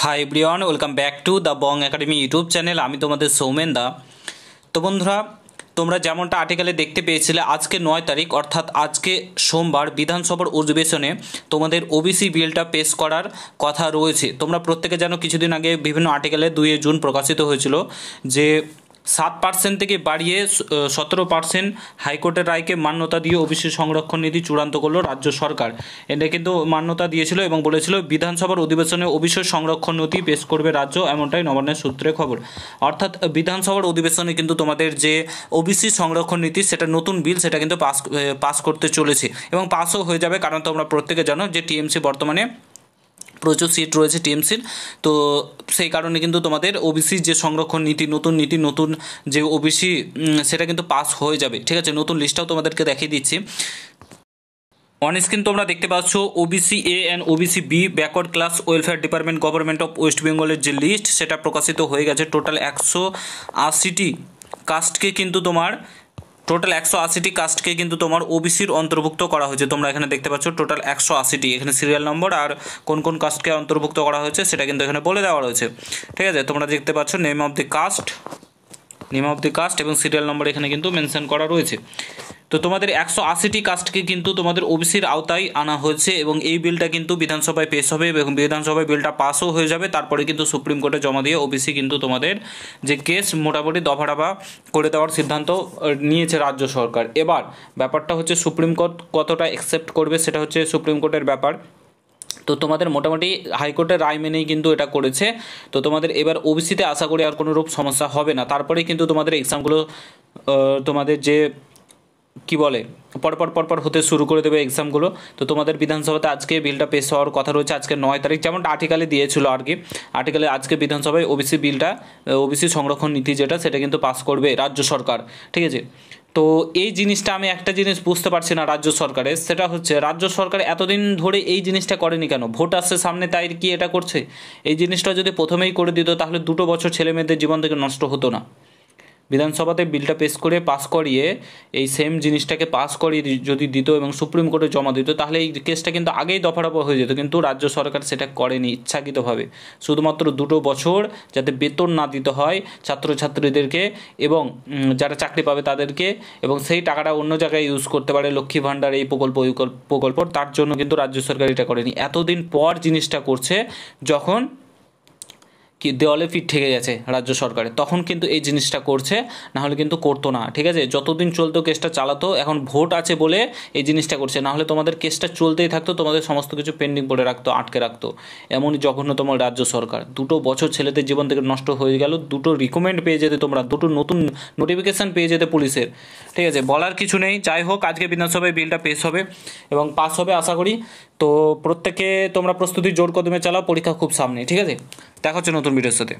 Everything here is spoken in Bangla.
Hi everyone, welcome back to the Bong academy YouTube channel. আমি তোমাদের সৌমেন দা। তো বন্ধুরা, তোমরা যেমনটা আর্টিকেলে দেখতে পেয়েছিলে, আজকে 9 তারিখ অর্থাৎ আজকে সোমবার বিধানসভার অধিবেশনে তোমাদের ওবিসি বিলটা পেশ করার কথা রয়েছে। তোমরা প্রত্যেকে জানো, কিছুদিন আগে বিভিন্ন আর্টিকেলে 2 জুন প্রকাশিত হয়েছিল যে 7% থেকে বাড়িয়ে 17% হাইকোর্টের রায়কে মান্যতা দিয়ে ওবিসি সংরক্ষণ নীতি চূড়ান্ত করলো রাজ্য সরকার। এটা কিন্তু মান্যতা দিয়েছিল এবং বলেছিল বিধানসভার অধিবেশনে ওবিসি সংরক্ষণ নীতি পেশ করবে রাজ্য, এমনটাই নবান্নের সূত্রে খবর। অর্থাৎ বিধানসভার অধিবেশনে কিন্তু তোমাদের যে ওবিসি সংরক্ষণ নীতি, সেটা নতুন বিল, সেটা কিন্তু পাস করতে চলেছে এবং পাসও হয়ে যাবে। কারণ তোমরা প্রত্যেকে জানো যে টিএমসি বর্তমানে প্রচুর সিট রয়েছে টিএমসির। তো সেই কারণে কিন্তু তোমাদের ওবিসি যে সংরক্ষণ নীতি নতুন যে ওবিসি, সেটা কিন্তু পাস হয়ে যাবে। ঠিক আছে, নতুন লিস্টটাও তোমাদেরকে দেখিয়ে দিচ্ছি। অন স্ক্রিন তোমরা দেখতে পাচ্ছ OBC A and OBC B backward class welfare department government of west বেঙ্গলের যে লিস্ট, সেটা প্রকাশিত হয়ে গেছে। টোটাল 180টি কাস্টকে কিন্তু তোমার ওবিসির অন্তর্ভুক্ত করা হয়েছে। তোমরা এখানে দেখতে পাচ্ছ টোটাল 180টি, এখানে সিরিয়াল নম্বর আর কোন কোন কাস্টকে অন্তর্ভুক্ত করা হয়েছে সেটা কিন্তু এখানে বলে দেওয়া রয়েছে। ঠিক আছে, তোমরা দেখতে পাচ্ছ নেম অফ দি কাস্ট এবং সিরিয়াল নম্বর এখানে কিন্তু মেনশন করা রয়েছে। তো তোমাদের 180টি কাস্টকে কিন্তু তোমাদের ওবিসির আওতায় আনা হয়েছে এবং এই বিলটা কিন্তু বিধানসভায় পেশ হবে এবং বিধানসভায় বিলটা পাসও হয়ে যাবে। তারপরে কিন্তু সুপ্রিম কোর্টে জমা দিয়ে ওবিসি কিন্তু তোমাদের যে কেস মোটামুটি দফা করে দেওয়ার সিদ্ধান্ত নিয়েছে রাজ্য সরকার। এবার ব্যাপারটা হচ্ছে সুপ্রিম কোর্ট কতটা অ্যাকসেপ্ট করবে, সেটা হচ্ছে সুপ্রিম কোর্টের ব্যাপার। তো তোমাদের মোটামুটি হাইকোর্টের রায় মেনেই কিন্তু এটা করেছে। তো তোমাদের এবার ওবিসিতে আশা করি আর কোনো রূপ সমস্যা হবে না। তারপরেই কিন্তু তোমাদের এক্সামগুলো তোমাদের যে কি বলে পরপর হতে শুরু করে দেবে এক্সামগুলো। তো তোমাদের বিধানসভাতে আজকে বিলটা পেশ হওয়ার কথা রয়েছে আজকে 9 তারিখ, যেমনটা আর্টিকেলে দিয়েছিল আর কি। আর্টিকেলে আজকে বিধানসভায় ওবিসি সংরক্ষণ নীতি যেটা, সেটা কিন্তু পাস করবে রাজ্য সরকার। ঠিক আছে, তো এই জিনিসটা আমি একটা জিনিস বুঝতে পারছি না রাজ্য সরকারের, সেটা হচ্ছে রাজ্য সরকার এতদিন ধরে এই জিনিসটা করেনি কেন? ভোট আসছে সামনে, তাই কি এটা করছে? এই জিনিসটা যদি প্রথমেই করে দিত তাহলে 2 বছর ছেলে মেয়েদের জীবন থেকে নষ্ট হতো না। বিধানসভাতে বিলটা পাস করিয়ে এই সেম জিনিসটাকে পাস করিয়ে যদি দিত এবং সুপ্রিম কোর্টে জমা দিত, তাহলে এই কেসটা কিন্তু আগেই দফারফা হয়ে যেত। কিন্তু রাজ্য সরকার সেটা করেনি ইচ্ছাকৃতভাবে, শুধুমাত্র 2 বছর যাতে বেতন না দিতে হয় ছাত্রছাত্রীদেরকে এবং যারা চাকরি পাবে তাদেরকে, এবং সেই টাকাটা অন্য জায়গায় ইউজ করতে পারে, লক্ষ্মী ভাণ্ডার এই প্রকল্প, তার জন্য কিন্তু রাজ্য সরকার এটা করেনি। এতদিন পর জিনিসটা করছে, যখন কি দেওয়ালে পিঠ ঠেকে গেছে রাজ্য সরকারের, তখন কিন্তু এই জিনিসটা করছে, নাহলে কিন্তু করতো না। ঠিক আছে, যতদিন চলতো কেসটা চালাতো, এখন ভোট আছে বলে এই জিনিসটা করছে, নাহলে তোমাদের কেসটা চলতেই থাকতো, তোমাদের সমস্ত কিছু পেন্ডিং করে রাখতো, আটকে রাখতো। এমনই জঘন্যতম রাজ্য সরকার। 2 বছর ছেলেদের জীবন থেকে নষ্ট হয়ে গেল, 2 রিকমেন্ড পেয়ে যেতে, তোমরা 2 নতুন নোটিফিকেশান পেয়ে যেতে পুলিশের। ঠিক আছে, বলার কিছু নেই। যাই হোক, আজকে বিধানসভায় বিলটা পেশ হবে এবং পাস হবে আশা করি। তো প্রত্যেকে তোমরা প্রস্তুতি জোর কদমে চালাও, পরীক্ষা খুব সামনে। ঠিক আছে, দেখা হচ্ছে নতুন ভিডিওর সাথে।